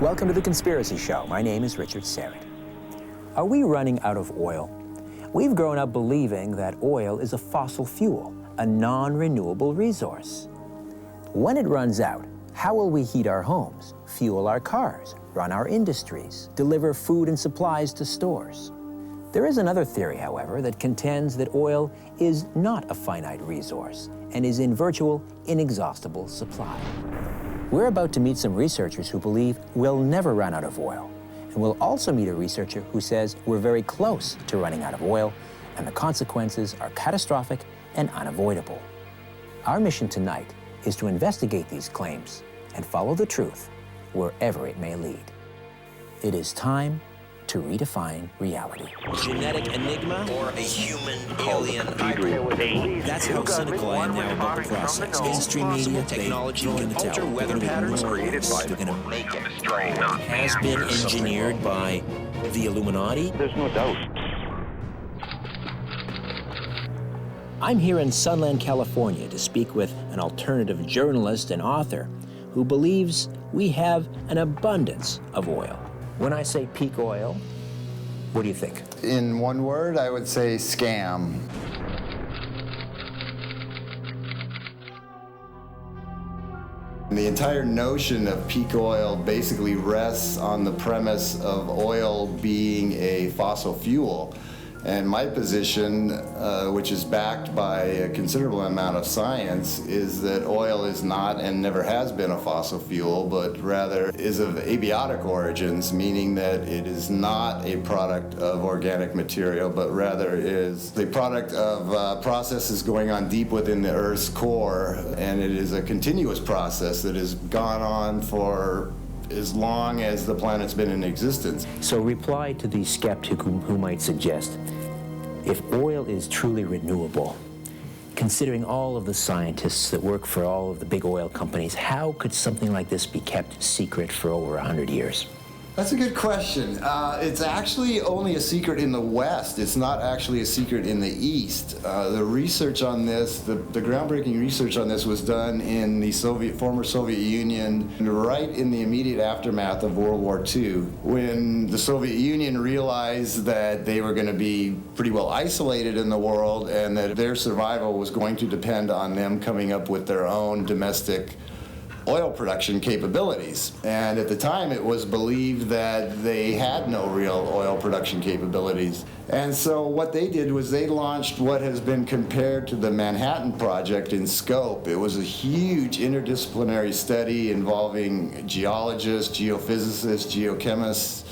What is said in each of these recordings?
Welcome to The Conspiracy Show. My name is Richard Syrett. Are we running out of oil? We've grown up believing that oil is a fossil fuel, a non-renewable resource. When it runs out, how will we heat our homes, fuel our cars, run our industries, deliver food and supplies to stores? There is another theory, however, that contends that oil is not a finite resource and is in virtual, inexhaustible supply. We're about to meet some researchers who believe we'll never run out of oil. And we'll also meet a researcher who says we're very close to running out of oil and the consequences are catastrophic and unavoidable. Our mission tonight is to investigate these claims and follow the truth wherever it may lead. It is time to redefine reality. Genetic enigma or a human alien hybrid. That's how cynical I am now about the process. Mainstream media, technology can alter weather patterns created by the make it has been engineered by the Illuminati. There's no doubt. I'm here in Sunland, California to speak with an alternative journalist and author who believes we have an abundance of oil. When I say peak oil, what do you think? In one word, I would say scam. The entire notion of peak oil basically rests on the premise of oil being a fossil fuel. And my position, which is backed by a considerable amount of science, is that oil is not and never has been a fossil fuel, but rather is of abiotic origins, meaning that it is not a product of organic material, but rather is a product of processes going on deep within the Earth's core, and it is a continuous process that has gone on for as long as the planet's been in existence. So reply to the skeptic who might suggest, if oil is truly renewable, considering all of the scientists that work for all of the big oil companies, how could something like this be kept secret for over 100 years? That's a good question. It's actually only a secret in the West. It's not actually a secret in the East. The research on this, the groundbreaking research on this was done in the former Soviet Union, right in the immediate aftermath of World War II, when the Soviet Union realized that they were going to be pretty well isolated in the world and that their survival was going to depend on them coming up with their own domestic oil production capabilities. And at the time, it was believed that they had no real oil production capabilities. And so what they did was they launched what has been compared to the Manhattan Project in scope. It was a huge interdisciplinary study involving geologists, geophysicists, geochemists,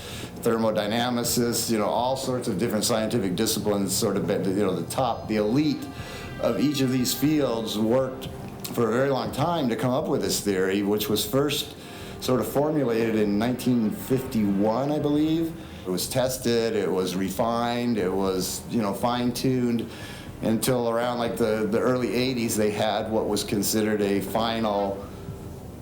thermodynamicists, all sorts of different scientific disciplines, sort of, the elite of each of these fields worked for a very long time to come up with this theory, which was first sort of formulated in 1951, I believe. It was tested, it was refined, it was, fine-tuned until around like the early 80s. They had what was considered a final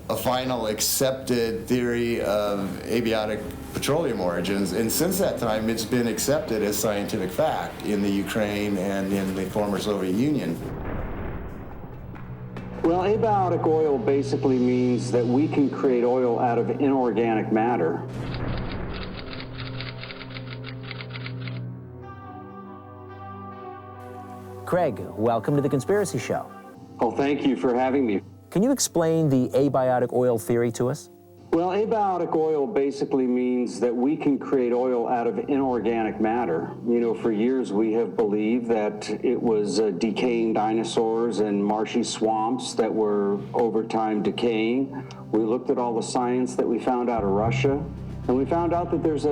accepted theory of abiotic petroleum origins, and since that time it's been accepted as scientific fact in the Ukraine and in the former Soviet Union. Well, abiotic oil basically means that we can create oil out of inorganic matter. Craig, welcome to The Conspiracy Show. Oh, thank you for having me. Can you explain the abiotic oil theory to us? Well, abiotic oil basically means that we can create oil out of inorganic matter. For years we have believed that it was decaying dinosaurs and marshy swamps that were over time decaying. We looked at all the science that we found out of Russia, and we found out that there's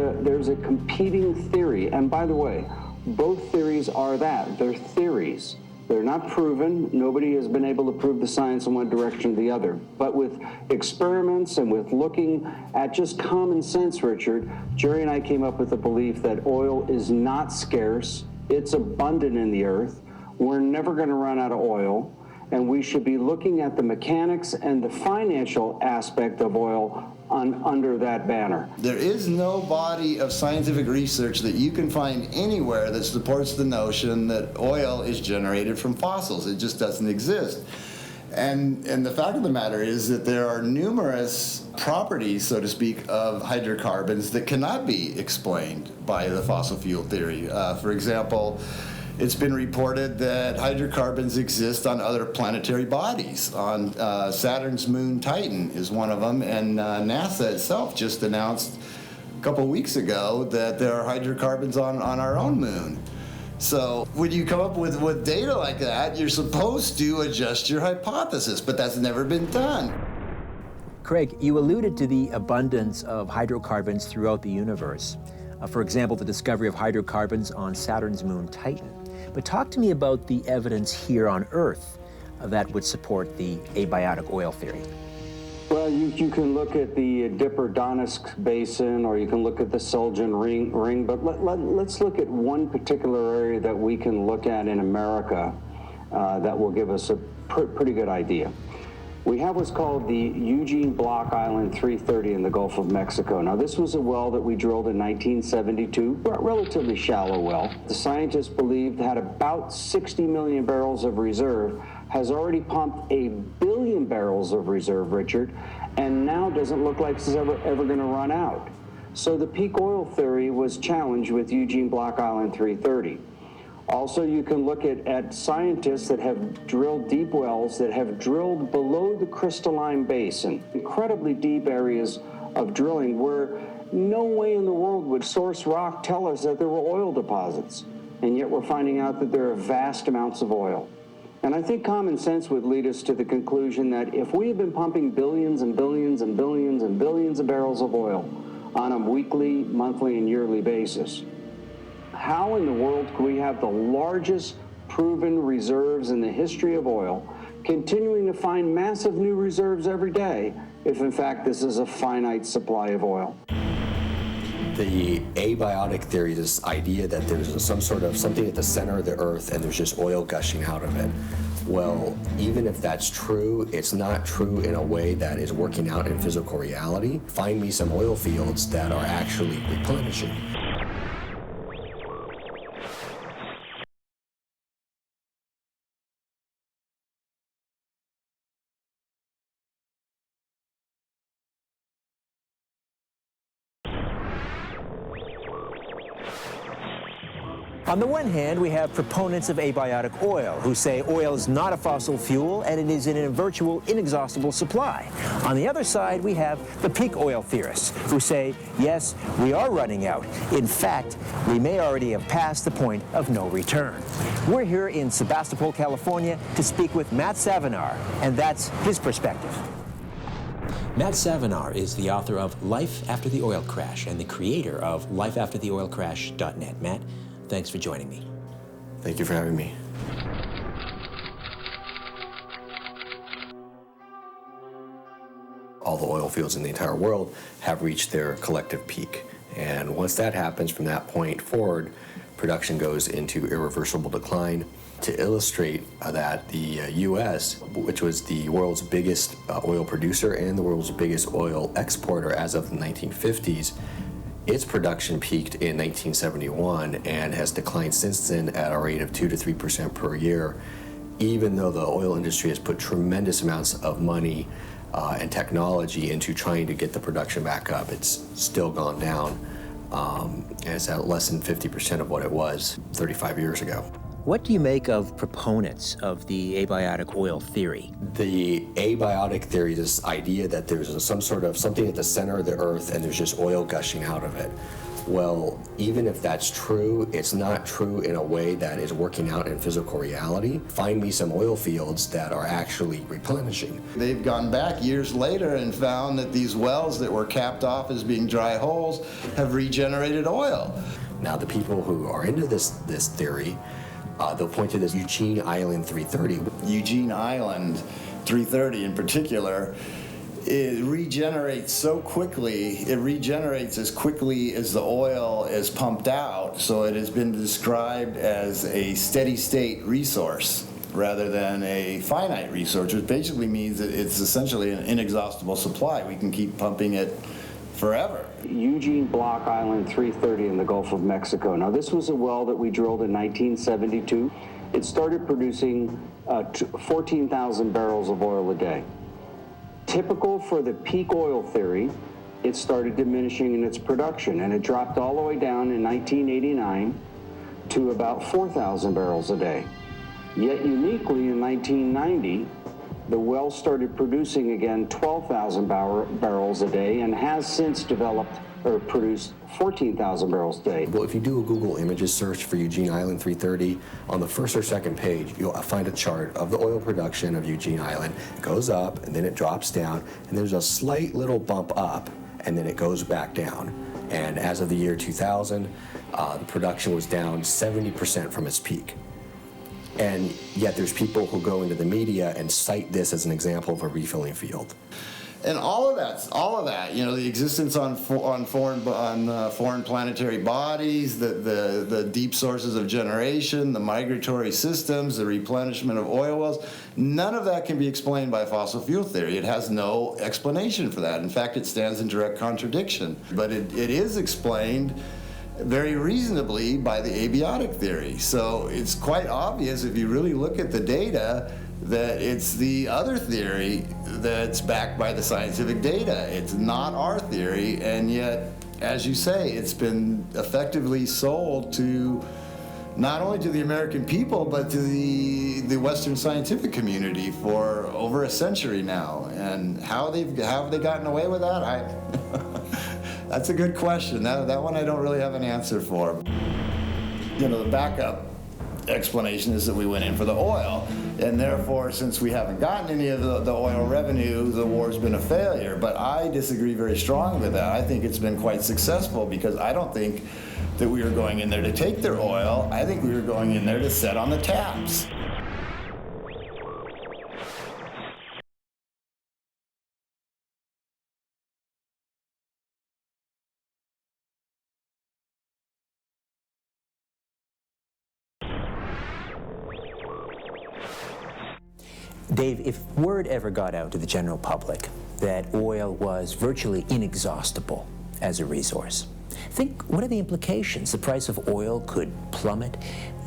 a competing theory. And by the way, both theories are that. They're theories. They're not proven. Nobody has been able to prove the science in one direction or the other. But with experiments and with looking at just common sense, Richard, Jerry and I came up with the belief that oil is not scarce. It's abundant in the earth. We're never going to run out of oil. And we should be looking at the mechanics and the financial aspect of oil under that banner. There is no body of scientific research that you can find anywhere that supports the notion that oil is generated from fossils. It just doesn't exist. And the fact of the matter is that there are numerous properties, so to speak, of hydrocarbons that cannot be explained by the fossil fuel theory. For example, it's been reported that hydrocarbons exist on other planetary bodies. On Saturn's moon Titan is one of them, and NASA itself just announced a couple weeks ago that there are hydrocarbons on our own moon. So when you come up with data like that, you're supposed to adjust your hypothesis, but that's never been done. Craig, you alluded to the abundance of hydrocarbons throughout the universe. For example, the discovery of hydrocarbons on Saturn's moon Titan. But talk to me about the evidence here on Earth that would support the abiotic oil theory. Well, you can look at the Dipper-Donetsk Basin, or you can look at the Suljan Ring, but let's look at one particular area that we can look at in America that will give us a pretty good idea. We have what's called the Eugene Block Island 330 in the Gulf of Mexico. Now, this was a well that we drilled in 1972, a relatively shallow well. The scientists believed had about 60 million barrels of reserve, has already pumped 1 billion barrels of reserve, Richard, and now doesn't look like it's ever going to run out. So the peak oil theory was challenged with Eugene Block Island 330. Also, you can look at scientists that have drilled deep wells that have drilled below the crystalline basin, incredibly deep areas of drilling where no way in the world would source rock tell us that there were oil deposits. And yet we're finding out that there are vast amounts of oil. And I think common sense would lead us to the conclusion that if we have been pumping billions and billions and billions and billions of barrels of oil on a weekly, monthly, and yearly basis, how in the world could we have the largest proven reserves in the history of oil, continuing to find massive new reserves every day, if in fact this is a finite supply of oil? The abiotic theory, this idea that there's some sort of something at the center of the earth and there's just oil gushing out of it. Well, even if that's true, it's not true in a way that is working out in physical reality. Find me some oil fields that are actually replenishing. On the one hand, we have proponents of abiotic oil who say oil is not a fossil fuel and it is in a virtual inexhaustible supply. On the other side, we have the peak oil theorists who say, yes, we are running out. In fact, we may already have passed the point of no return. We're here in Sebastopol, California to speak with Matt Savinar, and that's his perspective. Matt Savinar is the author of Life After the Oil Crash and the creator of lifeaftertheoilcrash.net. Matt, thanks for joining me. Thank you for having me. All the oil fields in the entire world have reached their collective peak. And once that happens, from that point forward, production goes into irreversible decline. To illustrate that, the U.S., which was the world's biggest oil producer and the world's biggest oil exporter as of the 1950s, its production peaked in 1971 and has declined since then at a rate of 2 to 3% per year, even though the oil industry has put tremendous amounts of money and technology into trying to get the production back up. It's still gone down, and it's at less than 50% of what it was 35 years ago. What do you make of proponents of the abiotic oil theory? The abiotic theory, this idea that there's some sort of something at the center of the earth and there's just oil gushing out of it. Well, even if that's true, it's not true in a way that is working out in physical reality. Find me some oil fields that are actually replenishing. They've gone back years later and found that these wells that were capped off as being dry holes have regenerated oil. Now, the people who are into this theory, they'll point to this Eugene Island 330. Eugene Island 330 in particular, it regenerates so quickly, it regenerates as quickly as the oil is pumped out, so it has been described as a steady state resource rather than a finite resource, which basically means that it's essentially an inexhaustible supply. We can keep pumping it forever. Eugene Block Island 330 in the Gulf of Mexico. Now, this was a well that we drilled in 1972. it started producing 14,000 barrels of oil a day. Typical for the peak oil theory, it started diminishing in its production, and it dropped all the way down in 1989 to about 4,000 barrels a day. Yet uniquely in 1990, the well started producing again 12,000 barrels a day and has since developed or produced 14,000 barrels a day. Well, if you do a Google Images search for Eugene Island 330, on the first or second page, you'll find a chart of the oil production of Eugene Island. It goes up, and then it drops down, and there's a slight little bump up, and then it goes back down. And as of the year 2000, the production was down 70% from its peak. And yet there's people who go into the media and cite this as an example of a refilling field. And all of that, you know, the existence on foreign planetary bodies, the deep sources of generation, the migratory systems, the replenishment of oil wells, none of that can be explained by fossil fuel theory. It has no explanation for that. In fact, it stands in direct contradiction. But it is explained very reasonably by the abiotic theory. So it's quite obvious if you really look at the data that it's the other theory that's backed by the scientific data. It's not our theory, and yet, as you say, it's been effectively sold to not only to the American people, but to the Western scientific community for over a century now. And how have they gotten away with that? That's a good question. That one I don't really have an answer for. You know, the backup explanation is that we went in for the oil, and therefore, since we haven't gotten any of the oil revenue, the war's been a failure. But I disagree very strongly with that. I think it's been quite successful, because I don't think that we were going in there to take their oil. I think we were going in there to set on the taps. Dave, if word ever got out to the general public that oil was virtually inexhaustible as a resource, what are the implications? The price of oil could plummet.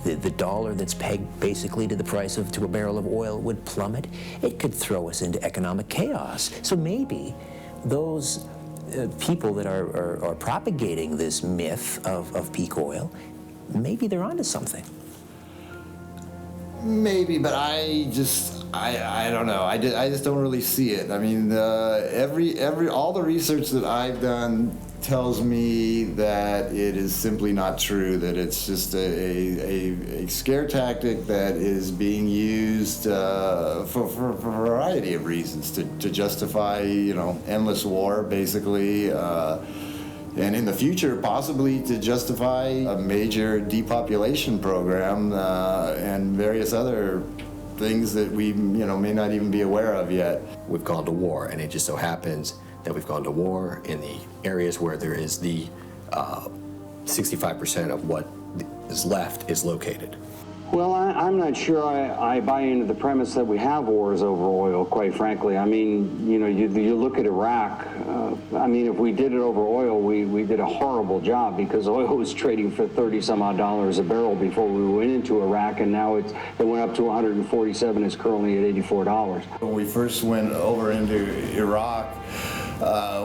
The dollar that's pegged basically to the price to a barrel of oil would plummet. It could throw us into economic chaos. So maybe those people that are propagating this myth of peak oil, maybe they're onto something. Maybe, but I don't know. I just don't really see it. I mean, all the research that I've done tells me that it is simply not true, that it's just a scare tactic that is being used for a variety of reasons to justify, you know, endless war, basically. And in the future, possibly to justify a major depopulation program and various other things that we, you know, may not even be aware of yet. We've gone to war, and it just so happens that we've gone to war in the areas where there is the 65% of what is left is located. Well, I'm not sure I buy into the premise that we have wars over oil, quite frankly. I mean, you know, you look at Iraq. I mean, if we did it over oil, we did a horrible job, because oil was trading for $30-some-odd a barrel before we went into Iraq, and now it went up to 147. It's currently at $84. When we first went over into Iraq,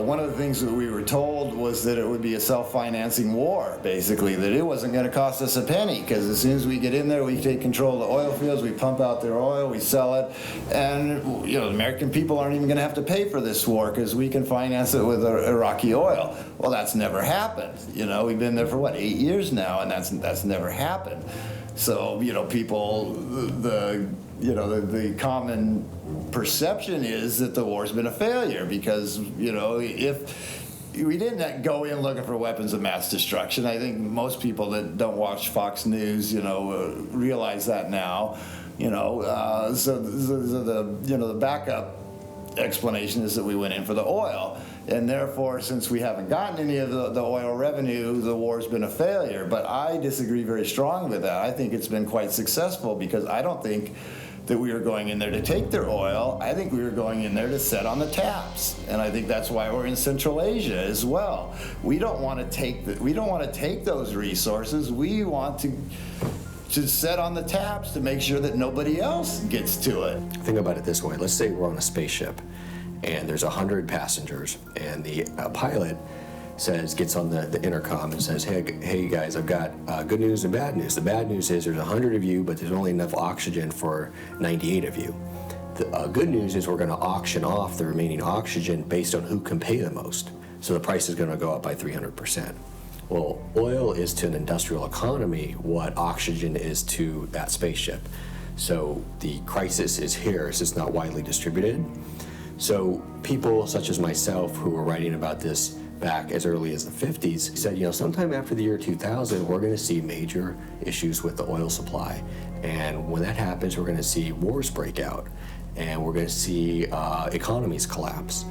one of the things that we were told was that it would be a self-financing war, basically, that it wasn't going to cost us a penny, because as soon as we get in there, we take control of the oil fields, we pump out their oil, we sell it, and, you know, the American people aren't even going to have to pay for this war, because we can finance it with Iraqi oil. Well, that's never happened. You know, we've been there for, 8 years now, and that's never happened. So, you know, people, the common perception is that the war's been a failure, because, you know, if we didn't go in looking for weapons of mass destruction. I think most people that don't watch Fox News, you know, realize that now. You know, so the backup explanation is that we went in for the oil, and therefore, since we haven't gotten any of the oil revenue, the war's been a failure. But I disagree very strongly with that. I think it's been quite successful, because I don't think that we were going in there to take their oil. I think we were going in there to set on the taps, and I think that's why we're in Central Asia as well. We don't want to take those resources. We want to to set on the taps to make sure that nobody else gets to it. Think about it this way. Let's say we're on a spaceship and there's 100 passengers, and the pilot gets on the intercom and says, hey guys, I've got good news and bad news. The bad news is there's 100 of you, but there's only enough oxygen for 98 of you. The good news is we're going to auction off the remaining oxygen based on who can pay the most. So the price is going to go up by 300%. Well, oil is to an industrial economy what oxygen is to that spaceship. So the crisis is here, it's just not widely distributed. So people such as myself who were writing about this back as early as the 50s said, sometime after the year 2000, we're going to see major issues with the oil supply. And when that happens, we're going to see wars break out, and we're going to see economies collapse,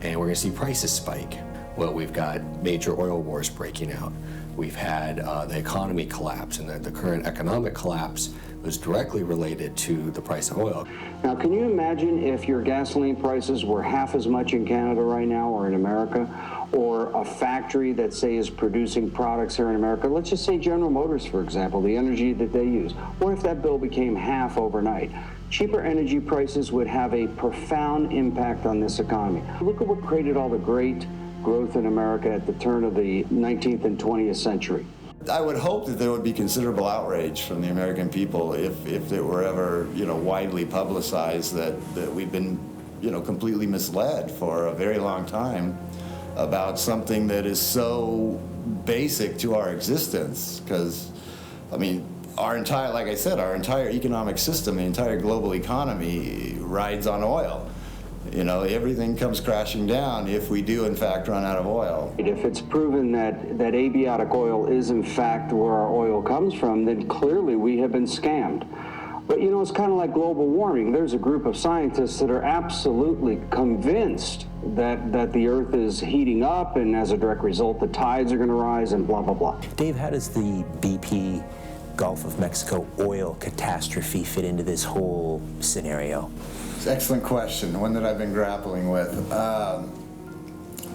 and we're going to see prices spike. Well, we've got major oil wars breaking out. We've had the economy collapse, and the current economic collapse was directly related to the price of oil. Now, can you imagine if your gasoline prices were half as much in Canada right now or in America, or a factory that, say, is producing products here in America? Let's just say General Motors, for example, the energy that they use. What if that bill became half overnight? Cheaper energy prices would have a profound impact on this economy. Look at what created all the great growth in America at the turn of the 19th and 20th century. I would hope that there would be considerable outrage from the American people if it were ever, widely publicized that we've been, completely misled for a very long time about something that is so basic to our existence. Because, our entire economic system, the entire global economy rides on oil. Everything comes crashing down if we do, in fact, run out of oil. If it's proven that abiotic oil is, in fact, where our oil comes from, then clearly we have been scammed. But, it's kind of like global warming. There's a group of scientists that are absolutely convinced that the Earth is heating up, and as a direct result, the tides are going to rise and blah, blah, blah. Dave, how does the BP Gulf of Mexico oil catastrophe fit into this whole scenario? It's an excellent question, one that I've been grappling with.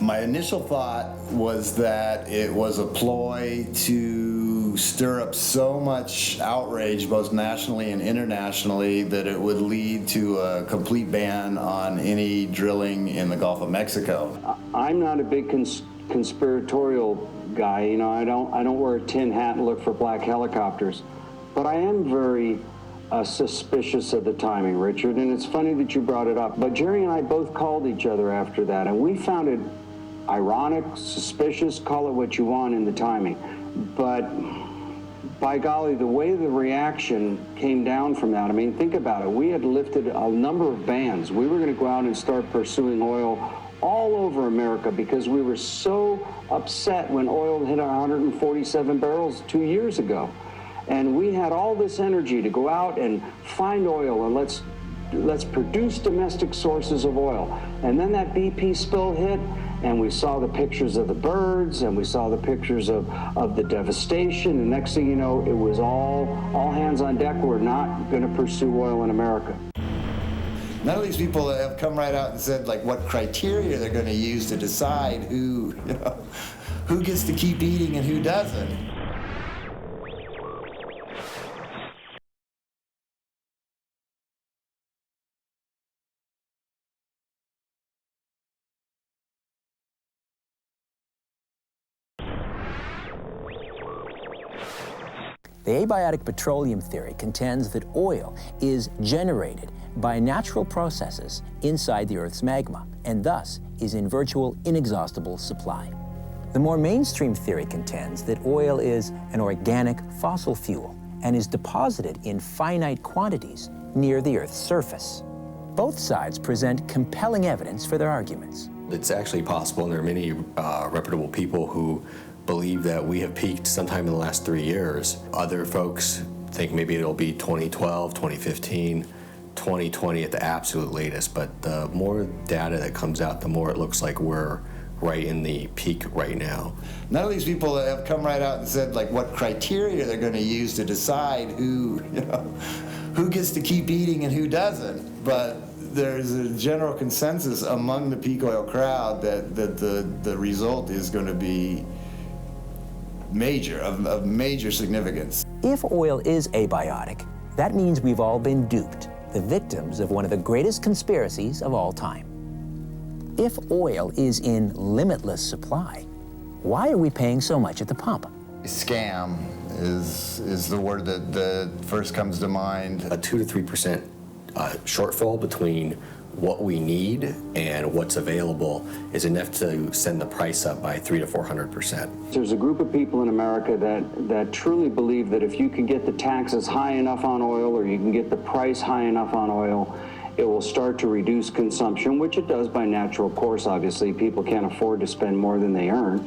My initial thought was that it was a ploy to stir up so much outrage, both nationally and internationally, that it would lead to a complete ban on any drilling in the Gulf of Mexico. I'm not a big conspiratorial guy. I don't wear a tin hat and look for black helicopters, but I am very suspicious of the timing, Richard, and it's funny that you brought it up. But Jerry and I both called each other after that, and we found it ironic, suspicious, call it what you want in the timing. But by golly, the way the reaction came down from that, think about it. We had lifted a number of bans. We were going to go out and start pursuing oil all over America because we were so upset when oil hit 147 barrels 2 years ago. And we had all this energy to go out and find oil, and let's produce domestic sources of oil. And then that BP spill hit, and we saw the pictures of the birds, and we saw the pictures of the devastation. And next thing you know, it was all hands on deck. We're not going to pursue oil in America. None of these people have come right out and said what criteria they're going to use to decide who gets to keep eating and who doesn't. The abiotic petroleum theory contends that oil is generated by natural processes inside the Earth's magma, and thus is in virtual inexhaustible supply. The more mainstream theory contends that oil is an organic fossil fuel and is deposited in finite quantities near the Earth's surface. Both sides present compelling evidence for their arguments. It's actually possible, and there are many reputable people who believe that we have peaked sometime in the last 3 years. Other folks think maybe it'll be 2012, 2015, 2020 at the absolute latest, but the more data that comes out, the more it looks like we're right in the peak right now. None of these people have come right out and said what criteria they're going to use to decide who gets to keep eating and who doesn't. But there's a general consensus among the peak oil crowd that the result is going to be major, of major significance. If oil is abiotic, that means we've all been duped, the victims of one of the greatest conspiracies of all time. If oil is in limitless supply, why are we paying so much at the pump? Scam is the word that first comes to mind. A 2 to 3% shortfall between what we need and what's available is enough to send the price up by 300 to 400%. There's a group of people in America that truly believe that if you can get the taxes high enough on oil, or you can get the price high enough on oil, it will start to reduce consumption, which it does by natural course, obviously. People can't afford to spend more than they earn,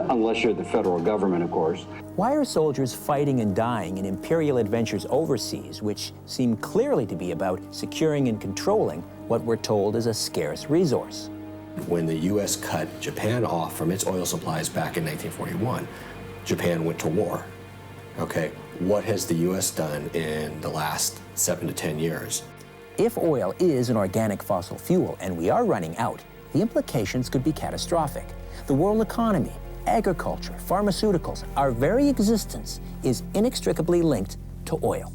unless you're the federal government, of course. Why are soldiers fighting and dying in imperial adventures overseas, which seem clearly to be about securing and controlling what we're told is a scarce resource? When the U.S. cut Japan off from its oil supplies back in 1941, Japan went to war. Okay, what has the U.S. done in the last 7 to 10 years? If oil is an organic fossil fuel and we are running out, the implications could be catastrophic. The world economy, agriculture, pharmaceuticals, our very existence is inextricably linked to oil.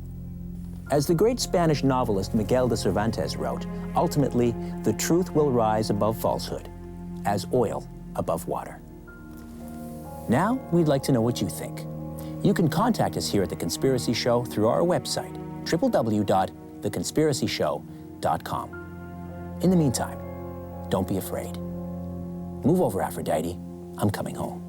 As the great Spanish novelist Miguel de Cervantes wrote, ultimately, the truth will rise above falsehood, as oil above water. Now, we'd like to know what you think. You can contact us here at The Conspiracy Show through our website, www.theconspiracyshow.com. In the meantime, don't be afraid. Move over, Aphrodite. I'm coming home.